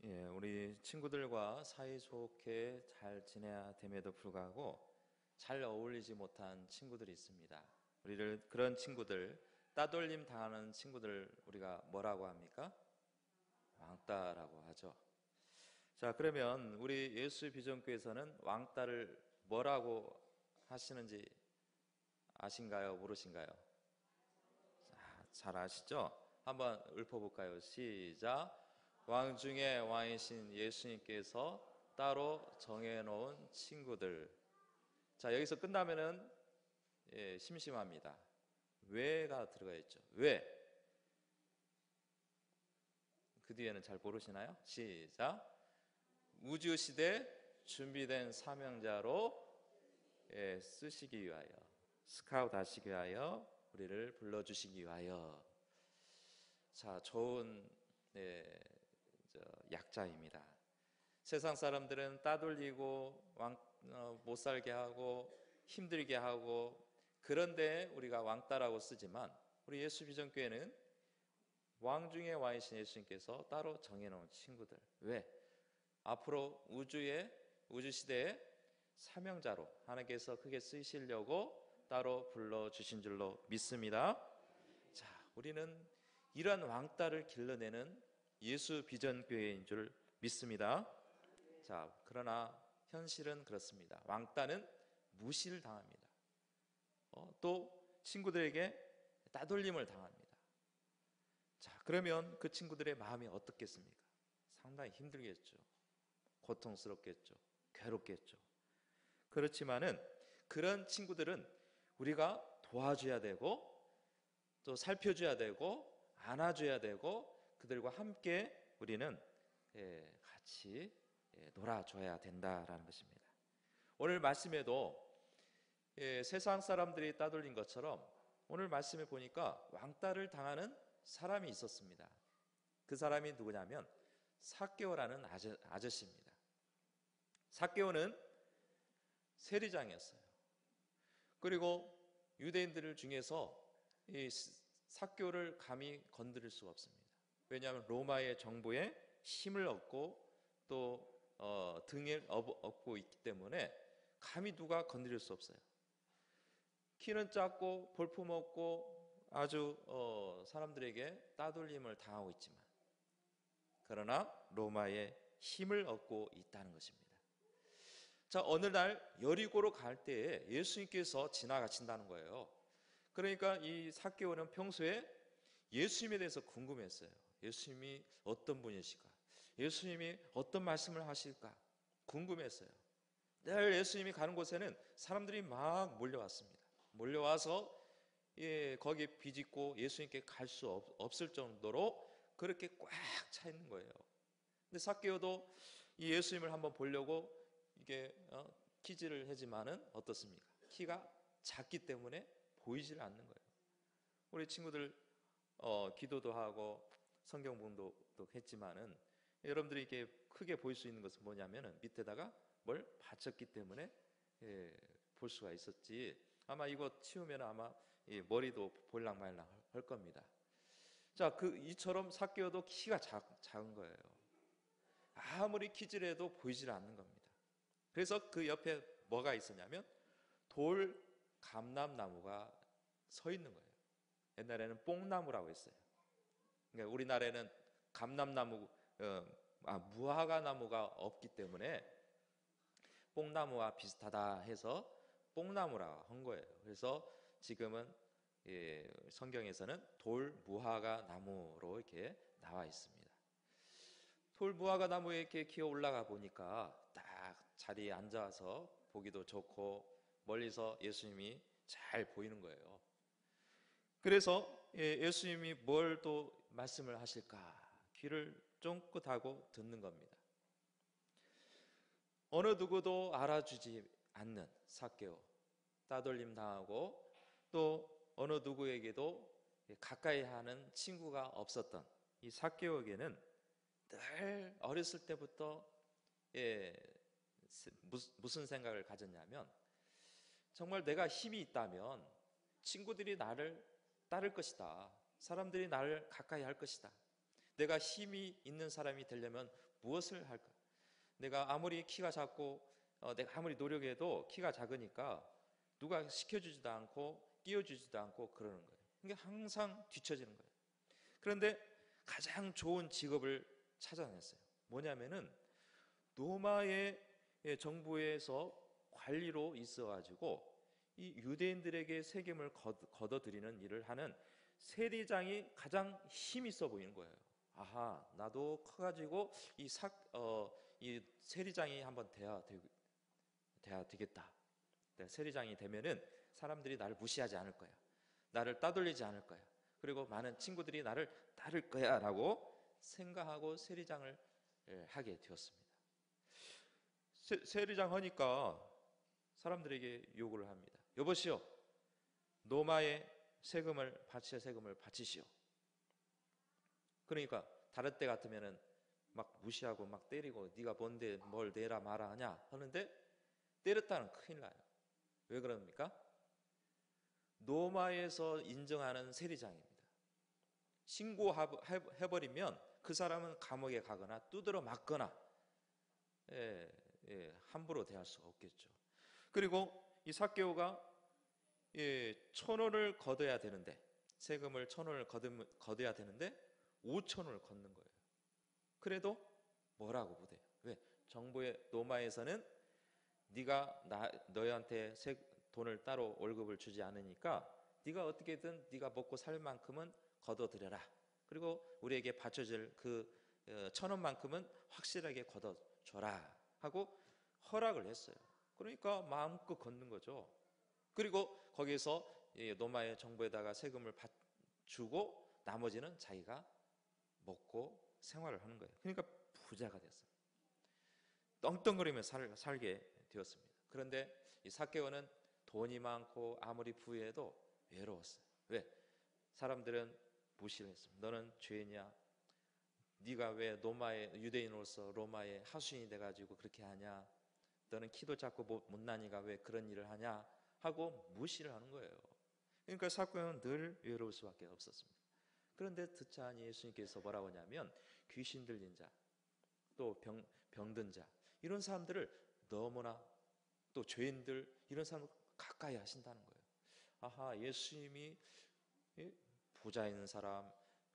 우리 친구들과 사이좋게 잘 지내야 됨에도 불구하고 잘 어울리지 못한 친구들이 있습니다. 우리를 그런 친구들, 따돌림 당하는 친구들 우리가 뭐라고 합니까? 왕따라고 하죠. 자, 그러면 우리 예수 비전교회에서는 왕따를 뭐라고 하시는지 아신가요? 모르신가요? 자, 잘 아시죠? 한번 읊어볼까요? 시작. 왕 중에 왕이신 예수님께서 따로 정해놓은 친구들. 자, 여기서 끝나면은 심심합니다. 왜가 들어가 있죠. 왜? 그 뒤에는 잘 모르시나요? 시작. 우주시대 준비된 사명자로 쓰시기 위하여, 스카우트 하시기 위하여, 우리를 불러주시기 위하여. 자, 좋은 약자입니다. 세상 사람들은 따돌리고 못 살게 하고 힘들게 하고, 그런데 우리가 왕따라고 쓰지만 우리 예수 비전교회는 왕 중에 왕이신 예수님께서 따로 정해놓은 친구들. 왜? 앞으로 우주시대의 사명자로 하나님께서 크게 쓰시려고 따로 불러주신 줄로 믿습니다. 자, 우리는 이러한 왕따를 길러내는 예수 비전교회인 줄 믿습니다. 자, 그러나 현실은 그렇습니다. 왕따는 무시를 당합니다. 또 친구들에게 따돌림을 당합니다. 자, 그러면 그 친구들의 마음이 어떻겠습니까? 상당히 힘들겠죠. 고통스럽겠죠. 괴롭겠죠. 그렇지만은 그런 친구들은 우리가 도와줘야 되고, 또 살펴줘야 되고, 안아줘야 되고, 그들과 함께 우리는 같이 놀아줘야 된다라는 것입니다. 오늘 말씀에도 세상 사람들이 따돌린 것처럼 오늘 말씀에 보니까 왕따를 당하는 사람이 있었습니다. 그 사람이 누구냐면 삭개오라는 아저씨입니다. 삭개오는 세리장이었어요. 그리고 유대인들 중에서 이 삭개오를 감히 건드릴 수가 없습니다. 왜냐하면 로마의 정부에 힘을 얻고 또 등을 얻고 있기 때문에 감히 누가 건드릴 수 없어요. 키는 작고 볼품없고 아주 사람들에게 따돌림을 당하고 있지만, 그러나 로마의 힘을 얻고 있다는 것입니다. 자, 어느 날 여리고로 갈 때에 예수님께서 지나가신다는 거예요. 그러니까 이 삭개오는 평소에 예수님에 대해서 궁금했어요. 예수님이 어떤 분이실까? 예수님이 어떤 말씀을 하실까? 궁금했어요. 늘 예수님이 가는 곳에는 사람들이 막 몰려왔습니다. 몰려와서 거기 비집고 예수님께 갈 수 없을 정도로 그렇게 꽉 차 있는 거예요. 근데 삭개오도 이 예수님을 한번 보려고 이게 키지를 하지만은 어떻습니까? 키가 작기 때문에 보이질 않는 거예요. 우리 친구들 기도도 하고 성경 공부도 했지만은 여러분들이 이렇게 크게 보일 수 있는 것은 뭐냐면은 밑에다가 뭘 받쳤기 때문에 볼 수가 있었지. 아마 이거 치우면 아마 머리도 볼랑말랑 할 겁니다. 자, 이처럼 삭개오도 키가 작은 거예요. 아무리 키질해도 보이질 않는 겁니다. 그래서 그 옆에 뭐가 있었냐면 돌 감람나무가 서 있는 거예요. 옛날에는 뽕나무라고 했어요. 그러니까 우리나라에는 감람나무, 무화과 나무가 없기 때문에 뽕나무와 비슷하다 해서 뽕나무라고 한 거예요. 그래서 지금은 성경에서는 돌 무화과 나무로 이렇게 나와 있습니다. 돌 무화과 나무에 이렇게 기어 올라가 보니까 딱 자리에 앉아서 보기도 좋고 멀리서 예수님이 잘 보이는 거예요. 그래서 예수님이 뭘 또 말씀을 하실까 귀를 쫑긋하고 듣는 겁니다. 어느 누구도 알아주지 않는 삭개오, 따돌림 당하고 또 어느 누구에게도 가까이 하는 친구가 없었던 이 삭개오에게는 늘 어렸을 때부터 무슨 생각을 가졌냐면, 정말 내가 힘이 있다면 친구들이 나를 따를 것이다. 사람들이 나를 가까이 할 것이다. 내가 힘이 있는 사람이 되려면 무엇을 할까? 내가 아무리 키가 작고 내가 아무리 노력해도 키가 작으니까 누가 시켜주지도 않고 끼워주지도 않고 그러는 거예요. 이게 항상 뒤처지는 거예요. 그런데 가장 좋은 직업을 찾아냈어요. 뭐냐면은 로마의 정부에서 관리로 있어가지고 이 유대인들에게 세금을 걷어들이는 일을 하는 세리장이 가장 힘 있어 보이는 거예요. 아하, 나도 커가지고 이 세리장이 한번 돼야 되겠다. 세리장이 되면은 사람들이 나를 무시하지 않을 거야. 나를 따돌리지 않을 거야. 그리고 많은 친구들이 나를 따를 거야라고 생각하고 세리장을 하게 되었습니다. 세리장 하니까 사람들에게 요구를 합니다. 여보시오, 로마의 세금을 바치시오. 그러니까 다른 때 같으면은 막 무시하고 막 때리고 네가 뭔데 뭘 내라 마라 하냐 하는데 때렸다는 큰일 나요. 왜 그럽니까? 로마에서 인정하는 세리장입니다. 신고해버리면 그 사람은 감옥에 가거나 두드러 맞거나 함부로 대할 수가 없겠죠. 그리고 이 삭개오가 1,000원을 걷어야 되는데 세금을 1,000원을 걷어야 되는데 5,000원을 걷는 거예요. 그래도 뭐라고 못해요. 왜? 정부의 로마에서는 네가 너희한테 돈을 따로 월급을 주지 않으니까 네가 어떻게든 네가 먹고 살 만큼은 걷어들여라. 그리고 우리에게 바쳐질 그 1,000원만큼은 확실하게 걷어줘라 하고 허락을 했어요. 그러니까 마음껏 걷는 거죠. 그리고 거기서 로마의 정부에다가 세금을 주고 나머지는 자기가 먹고 생활을 하는 거예요. 그러니까 부자가 됐어요. 떵떵거리며 살게 되었습니다. 그런데 이 삭개오는 돈이 많고 아무리 부유해도 외로웠어요. 왜? 사람들은 무시를 했습니다. 너는 죄인이야. 네가 왜 유대인으로서 로마의 하수인이 돼가지고 그렇게 하냐? 너는 키도 작고 못나니가 왜 그런 일을 하냐? 하고 무시를 하는 거예요. 그러니까 삭개오는 늘 외로울 수밖에 없었습니다. 그런데 듣자하니 예수님께서 뭐라고 하냐면 귀신 들린 자, 또 병든 자 이런 사람들을 너무나 또 죄인들 이런 사람을 가까이 하신다는 거예요. 아하, 예수님이 부자 있는 사람,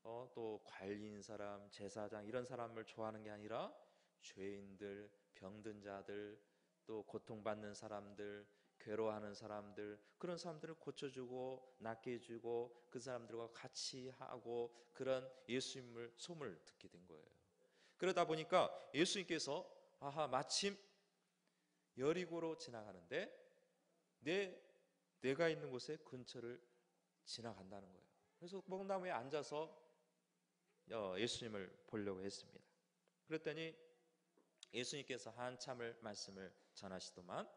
또 관리 있는 사람, 제사장 이런 사람을 좋아하는 게 아니라 죄인들, 병든 자들, 또 고통받는 사람들, 괴로워하는 사람들 그런 사람들을 고쳐주고 낫게 해주고 그 사람들과 같이 하고 그런 예수님을 소문을 듣게 된 거예요. 그러다 보니까 예수님께서 마침 여리고로 지나가는데 내가 있는 곳의 근처를 지나간다는 거예요. 그래서 뽕나무에 앉아서 예수님을 보려고 했습니다. 그랬더니 예수님께서 한참을 말씀을 전하시더만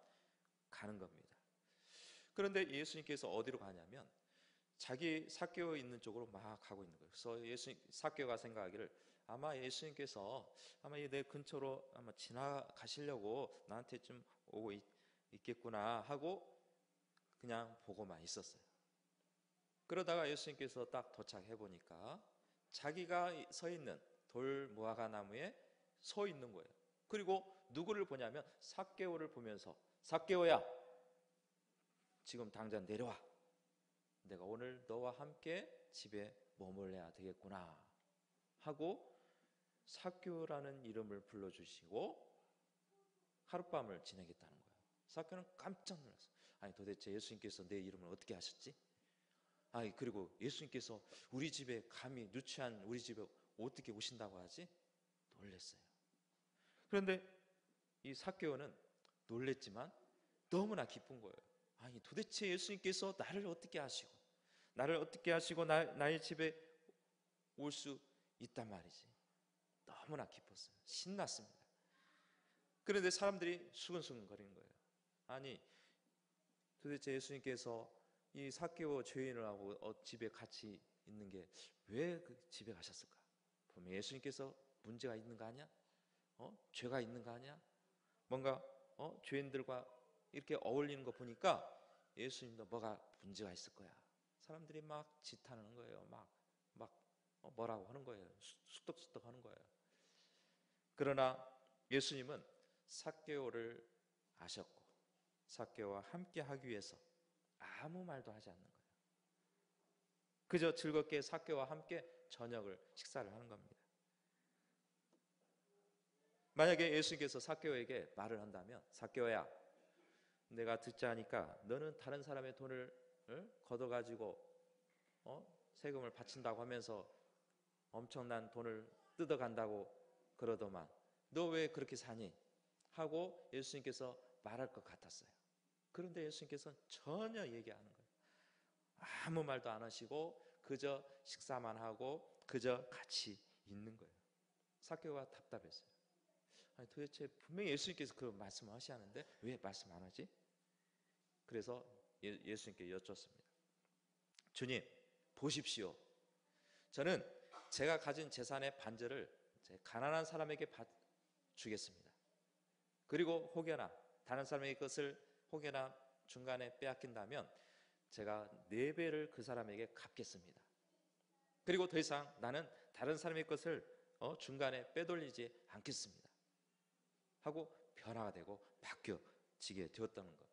가는 겁니다. 그런데 예수님께서 어디로 가냐면 자기 삭개오 있는 쪽으로 막 가고 있는 거예요. 그래서 삭개오가 생각하기를 아마 예수님께서 아마 내 근처로 아마 지나가시려고 나한테 좀 오고 있겠구나 하고 그냥 보고만 있었어요. 그러다가 예수님께서 딱 도착해 보니까 자기가 서 있는 돌 무화과 나무에 서 있는 거예요. 그리고 누구를 보냐면 삭개오를 보면서 삭개오야, 지금 당장 내려와. 내가 오늘 너와 함께 집에 머물러야 되겠구나 하고 삭개오라는 이름을 불러주시고 하룻밤을 지내겠다는 거예요. 삭개오는 깜짝 놀랐어요. 아니 도대체 예수님께서 내 이름을 어떻게 아셨지? 그리고 예수님께서 우리 집에 감히 누추한 우리 집에 어떻게 오신다고 하지? 놀랐어요. 그런데 이 삭개오는 놀랬지만 너무나 기쁜 거예요. 아니 도대체 예수님께서 나를 어떻게 하시고 나의 집에 올 수 있단 말이지. 너무나 기뻤어요. 신났습니다. 그런데 사람들이 수근수근 거리는 거예요. 아니 도대체 예수님께서 이 삭개오 죄인을 하고 집에 같이 있는 게 왜 그 집에 가셨을까? 보면 예수님께서 문제가 있는 거 아니야? 죄가 있는 거 아니야? 뭔가 죄인들과 이렇게 어울리는 거 보니까 예수님도 뭐가 문제가 있을 거야. 사람들이 막 지탄하는 거예요. 막 뭐라고 하는 거예요. 쑥덕쑥덕 하는 거예요. 그러나 예수님은 삭개오를 아셨고 삭개오와 함께 하기 위해서 아무 말도 하지 않는 거예요. 그저 즐겁게 삭개오와 함께 저녁을 식사를 하는 겁니다. 만약에 예수님께서 삭개오에게 말을 한다면, 삭개오야, 내가 듣자 하니까 너는 다른 사람의 돈을 걷어가지고 세금을 바친다고 하면서 엄청난 돈을 뜯어간다고 그러더만 너 왜 그렇게 사니? 하고 예수님께서 말할 것 같았어요. 그런데 예수님께서는 전혀 얘기 안 하는 거예요. 아무 말도 안 하시고 그저 식사만 하고 그저 같이 있는 거예요. 삭개오가 답답했어요. 아니, 도대체 분명히 예수님께서 그 말씀을 하시는데 왜 말씀 안 하지? 그래서 예수님께 여쭙습니다. 주님, 보십시오. 저는 제가 가진 재산의 반절을 가난한 사람에게 주겠습니다. 그리고 혹여나 다른 사람의 것을 혹여나 중간에 빼앗긴다면 제가 4배를 그 사람에게 갚겠습니다. 그리고 더 이상 나는 다른 사람의 것을 중간에 빼돌리지 않겠습니다. 하고 변화가 되고 바뀌어지게 되었다는 겁니다.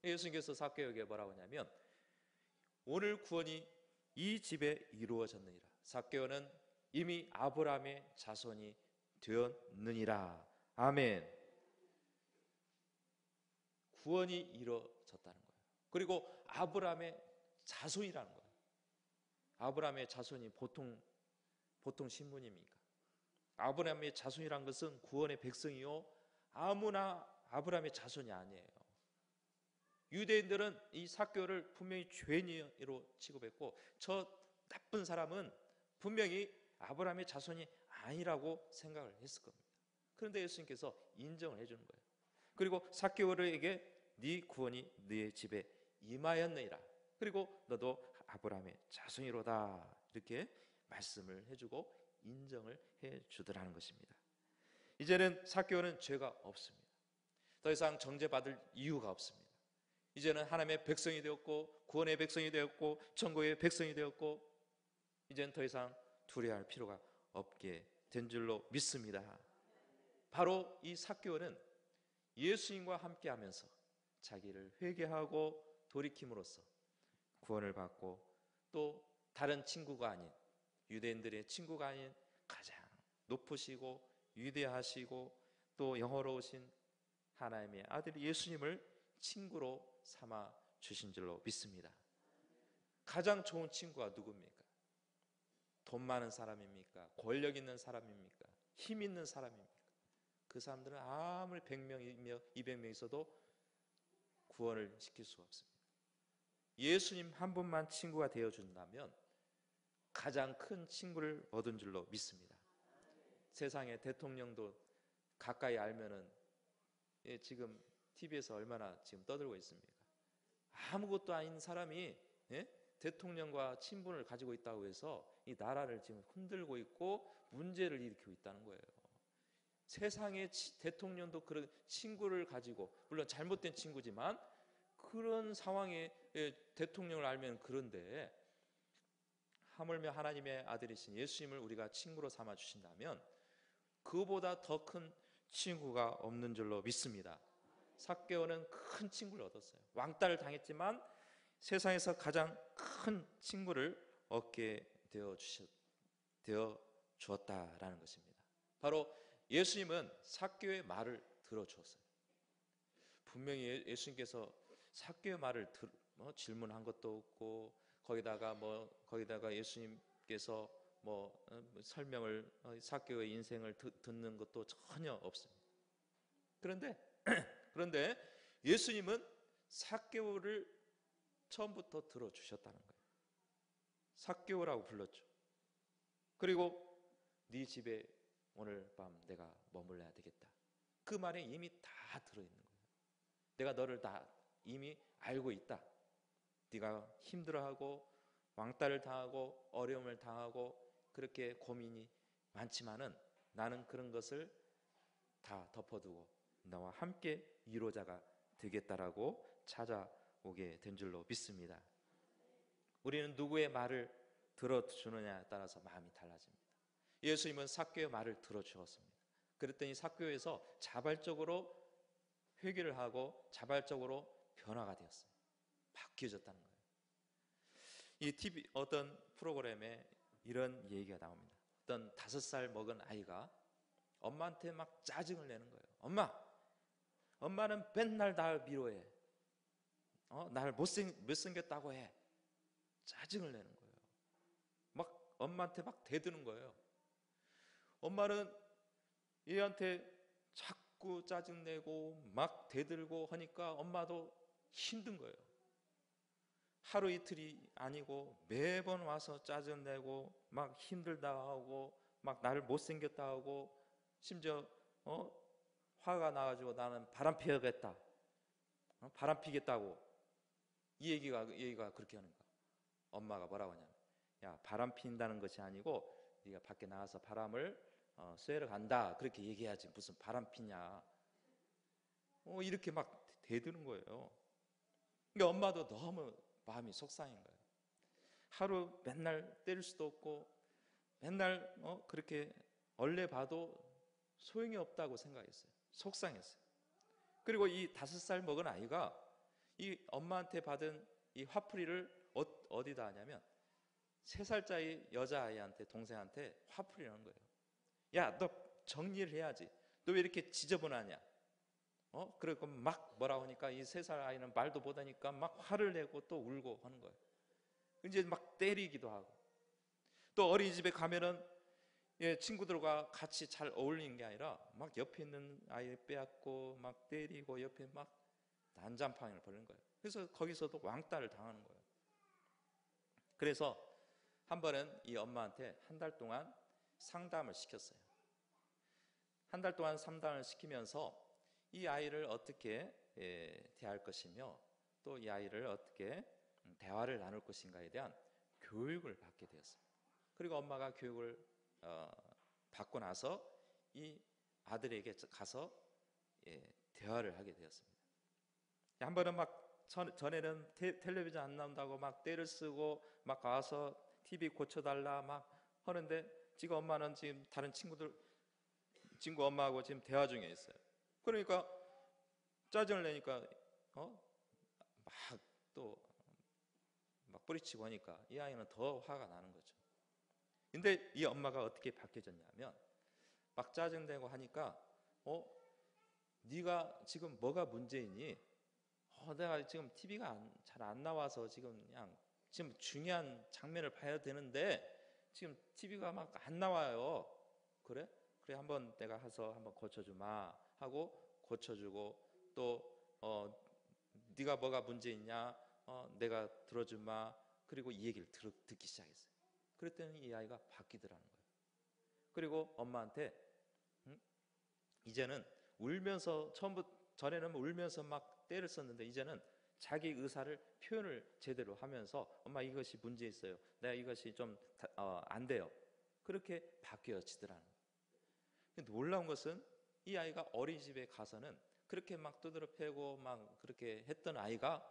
예수님께서 삭개오에게 뭐라고 하냐면 오늘 구원이 이 집에 이루어졌느니라. 삭개오는 이미 아브라함의 자손이 되었느니라. 아멘. 구원이 이루어졌다는 거예요. 그리고 아브라함의 자손이라는 거예요. 아브라함의 자손이 보통 신분입니까? 아브라함의 자손이란 것은 구원의 백성이요 아무나 아브라함의 자손이 아니에요. 유대인들은 이 삭개오를 분명히 죄인으로 취급했고 저 나쁜 사람은 분명히 아브라함의 자손이 아니라고 생각을 했을 겁니다. 그런데 예수님께서 인정을 해주는 거예요. 그리고 삭개오에게 네 구원이 네 집에 임하였느니라. 그리고 너도 아브라함의 자손이로다. 이렇게 말씀을 해주고 인정을 해주더라는 것입니다. 이제는 삭개오는 죄가 없습니다. 더 이상 정죄받을 이유가 없습니다. 이제는 하나님의 백성이 되었고 구원의 백성이 되었고 천국의 백성이 되었고 이제는 더 이상 두려워할 필요가 없게 된 줄로 믿습니다. 바로 이 삭개오는 예수님과 함께하면서 자기를 회개하고 돌이킴으로써 구원을 받고 또 다른 친구가 아닌 유대인들의 친구가 아닌 가장 높으시고 위대하시고 또 영화로우신 하나님의 아들 예수님을 친구로 삼아 주신 줄로 믿습니다. 가장 좋은 친구가 누굽니까? 돈 많은 사람입니까? 권력 있는 사람입니까? 힘 있는 사람입니까? 그 사람들은 아무리 100명이며 200명 있어도 구원을 시킬 수가 없습니다. 예수님 한 분만 친구가 되어준다면 가장 큰 친구를 얻은 줄로 믿습니다. 세상의 대통령도 가까이 알면은 지금 TV에서 얼마나 지금 떠들고 있습니까? 아무것도 아닌 사람이 대통령과 친분을 가지고 있다고 해서 이 나라를 지금 흔들고 있고 문제를 일으키고 있다는 거예요. 세상의 대통령도 그런 친구를 가지고 물론 잘못된 친구지만 그런 상황에 대통령을 알면 그런데 하물며 하나님의 아들이신 예수님을 우리가 친구로 삼아 주신다면 그보다 더 큰 친구가 없는 줄로 믿습니다. 삭개오는 큰 친구를 얻었어요. 왕따를 당했지만 세상에서 가장 큰 친구를 얻게 되어 주었다라는 것입니다. 바로 예수님은 삭개오의 말을 들어주었어요. 분명히 예수님께서 삭개오의 말을 질문한 것도 없고 거기다가 예수님께서 설명을 삭개오의 인생을 듣는 것도 전혀 없습니다. 그런데 예수님은 삭개오를 처음부터 들어주셨다는 거예요. 삭개오라고 불렀죠. 그리고 네 집에 오늘 밤 내가 머물러야 되겠다. 그 말에 이미 다 들어있는 거예요. 내가 너를 다 이미 알고 있다. 네가 힘들어하고 왕따를 당하고 어려움을 당하고 그렇게 고민이 많지만은 나는 그런 것을 다 덮어두고 너와 함께 위로자가 되겠다라고 찾아오게 된 줄로 믿습니다. 우리는 누구의 말을 들어주느냐에 따라서 마음이 달라집니다. 예수님은 삭개오의 말을 들어주었습니다. 그랬더니 사교에서 자발적으로 회개를 하고 자발적으로 변화가 되었어요. 바뀌어졌다는 거예요. 이 TV 어떤 프로그램에 이런 얘기가 나옵니다. 어떤 5살 먹은 아이가 엄마한테 막 짜증을 내는 거예요. 엄마는 맨날 날 미워해. 날 못생겼다고 해. 짜증을 내는 거예요. 막 엄마한테 막 대드는 거예요. 엄마는 얘한테 자꾸 짜증내고 막 대들고 하니까 엄마도 힘든 거예요. 하루 이틀이 아니고 매번 와서 짜증내고 막 힘들다 하고 막 나를 못생겼다 하고 심지어 화가 나가지고 나는 바람 피우겠다, 바람 피겠다고 이 얘기가 그렇게 하는 거야. 엄마가 뭐라고 하냐면, 야, 바람 피운다는 것이 아니고 네가 밖에 나가서 바람을 쐬러 간다, 그렇게 얘기해야지 무슨 바람 피냐. 이렇게 막 대드는 거예요. 그러니까 엄마도 너무 마음이 속상한 거예요. 하루 맨날 때릴 수도 없고 맨날 그렇게 얼레 봐도 소용이 없다고 생각했어요. 속상했어요. 그리고 이 5살 먹은 아이가 이 엄마한테 받은 이 화풀이를 어디다 하냐면 3살짜리 여자아이한테, 동생한테 화풀이를 하는 거예요. 야, 너 정리를 해야지. 너 왜 이렇게 지저분하냐? 그리고 막 뭐라고 하니까 이 3살 아이는 말도 못하니까 막 화를 내고 또 울고 하는 거예요. 이제 막 때리기도 하고, 또 어린이집에 가면은 친구들과 같이 잘 어울리는 게 아니라 막 옆에 있는 아이 빼앗고 막 때리고 옆에 막 난장판을 벌이는 거예요. 그래서 거기서도 왕따를 당하는 거예요. 그래서 한 번은 이 엄마한테 한 달 동안 상담을 시켰어요. 한 달 동안 상담을 시키면서 이 아이를 어떻게 대할 것이며 또 이 아이를 어떻게 대화를 나눌 것인가에 대한 교육을 받게 되었습니다. 그리고 엄마가 교육을 받고 나서 이 아들에게 가서 대화를 하게 되었습니다. 한 번은 막 전에는 텔레비전 안 나온다고 막 떼를 쓰고 막 가서 TV 고쳐달라 막 하는데, 지금 엄마는 지금 다른 친구 엄마하고 지금 대화 중에 있어요. 그러니까 짜증을 내니까 막 또 막 뿌리치고 하니까 이 아이는 더 화가 나는 거죠. 근데 이 엄마가 어떻게 바뀌어졌냐면, 막 짜증내고 하니까 네가 지금 뭐가 문제이니? 내가 지금 TV가 잘 안 나와서 지금 그냥 지금 중요한 장면을 봐야 되는데 지금 TV가 막 안 나와요. 그래? 한번 내가 가서 한번 고쳐주마 하고 고쳐주고, 또 네가 뭐가 문제 있냐? 내가 들어주마. 그리고 이 얘기를 듣기 시작했어요. 그랬더니 이 아이가 바뀌더라는 거예요. 그리고 엄마한테 이제는 울면서, 전에는 울면서 막 때를 썼는데 이제는 자기 의사를 표현을 제대로 하면서 엄마 이것이 문제 있어요. 내가 이것이 좀 안 돼요. 그렇게 바뀌어지더라는 거예요. 근데 놀라운 것은 이 아이가 어린이집에 가서는 그렇게 막 두드러 패고 막 그렇게 했던 아이가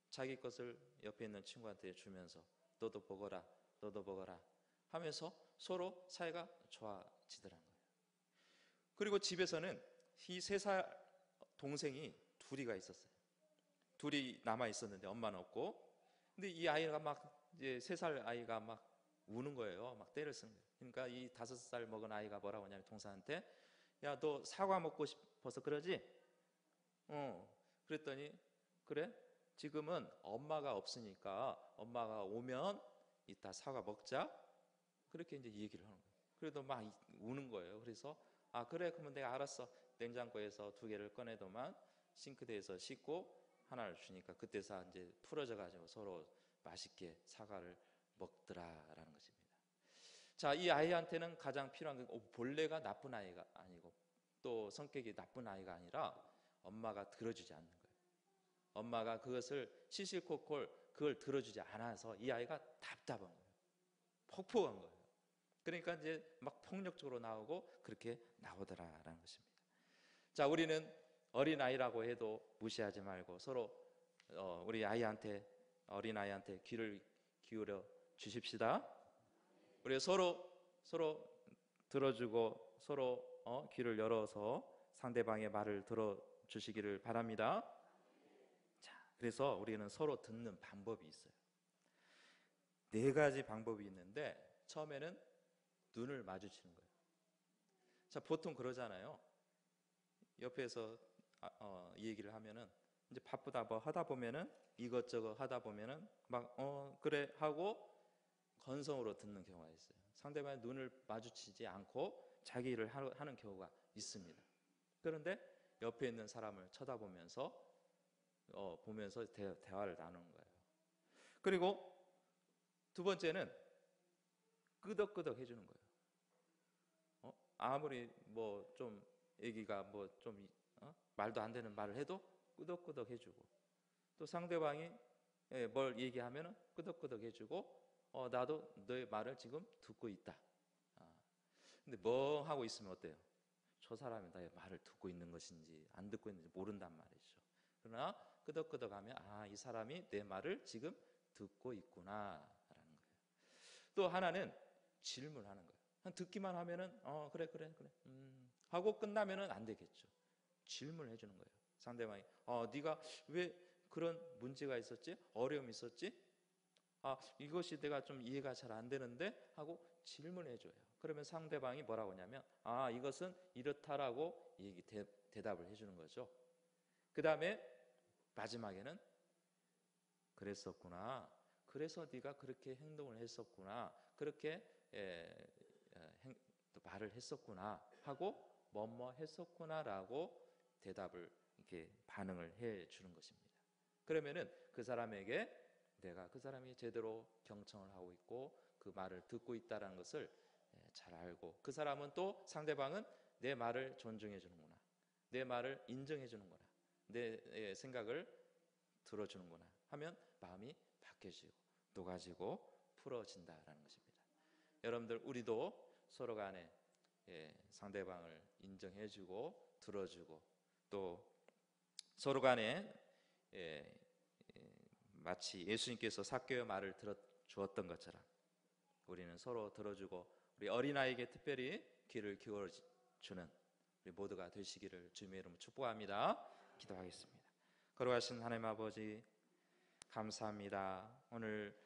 자기 것을 옆에 있는 친구한테 주면서 너도 보거라, 너도 보거라 하면서 서로 사이가 좋아지더라는 거예요. 그리고 집에서는 이 3살 동생이 둘이가 있었어요. 둘이 남아 있었는데 엄마는 없고, 근데 이 아이가 막 이제 3살 아이가 막 우는 거예요. 막 때를 쓰는 거예요. 그러니까 이 5살 먹은 아이가 뭐라고 하냐면 동생한테, 야, 너 사과 먹고 싶어서 그러지? 그랬더니 그래? 지금은 엄마가 없으니까 엄마가 오면 이따 사과 먹자. 그렇게 이제 얘기를 하는 거예요. 그래도 막 우는 거예요. 그래서 그래, 그러면 내가 알았어. 냉장고에서 2개를 꺼내더만 싱크대에서 씻고 하나를 주니까 그때서 이제 풀어져 가지고 서로 맛있게 사과를 먹더라라는 것입니다. 자, 이 아이한테는 가장 필요한 게 본래가 나쁜 아이가 아니고 또 성격이 나쁜 아이가 아니라 엄마가 들어주지 않는 거예요. 엄마가 그것을 시시콜콜 그걸 들어주지 않아서 이 아이가 답답한 거예요. 폭포한 거예요. 그러니까 이제 막 폭력적으로 나오고 그렇게 나오더라라는 것입니다. 자, 우리는 어린아이라고 해도 무시하지 말고 서로 우리 어린아이한테 귀를 기울여 주십시다. 우리 서로 들어주고 서로 귀를 열어서 상대방의 말을 들어주시기를 바랍니다. 자, 그래서 우리는 서로 듣는 방법이 있어요. 4가지 방법이 있는데 처음에는 눈을 마주치는 거예요. 자, 보통 그러잖아요. 옆에서 이 얘기를 하면은 이제 바쁘다 뭐 하다 보면은 이것저것 하다 보면은 막 그래 하고 건성으로 듣는 경우가 있어요. 상대방의 눈을 마주치지 않고 자기 일을 하는 경우가 있습니다. 그런데 옆에 있는 사람을 쳐다보면서 보면서 대화를 나누는 거예요. 그리고 두 번째는 끄덕끄덕 해주는 거예요. 아무리 뭐 좀 얘기가 뭐 좀 말도 안 되는 말을 해도 끄덕끄덕 해주고, 또 상대방이 뭘 얘기하면은 끄덕끄덕 해주고, 나도 너의 말을 지금 듣고 있다. 근데 멍하고 있으면 어때요? 저 사람이 나의 말을 듣고 있는 것인지 안 듣고 있는지 모른단 말이죠. 그러나 끄덕끄덕하면 이 사람이 내 말을 지금 듣고 있구나라는 거예요. 또 하나는 질문하는 거예요. 듣기만 하면은 그래 하고 끝나면은 안 되겠죠. 질문을 해주는 거예요. 상대방이 네가 왜 그런 문제가 있었지? 어려움이 있었지? 이것이 내가 좀 이해가 잘 안 되는데 하고 질문해 줘요. 그러면 상대방이 뭐라고 하냐면 이것은 이렇다라고 대답을 해주는 거죠. 그 다음에 마지막에는 그랬었구나, 그래서 네가 그렇게 행동을 했었구나, 그렇게 말을 했었구나 하고 뭐뭐 했었구나라고 대답을 이렇게 반응을 해 주는 것입니다. 그러면은 그 사람에게 내가 그 사람이 제대로 경청을 하고 있고 그 말을 듣고 있다는 것을 잘 알고, 그 사람은 또 상대방은 내 말을 존중해 주는구나, 내 말을 인정해 주는구나, 내 생각을 들어주는구나 하면 마음이 바뀌어지고 녹아지고 풀어진다라는 것입니다. 여러분들, 우리도 서로 간에 상대방을 인정해주고 들어주고, 또 서로 간에 마치 예수님께서 삭개의 말을 들어주었던 것처럼 우리는 서로 들어주고, 우리 어린아이에게 특별히 귀를 기울여주는 우리 모두가 되시기를 주님의 이름으로 축복합니다. 기도하겠습니다. 거룩하신 하나님 아버지, 감사합니다. 오늘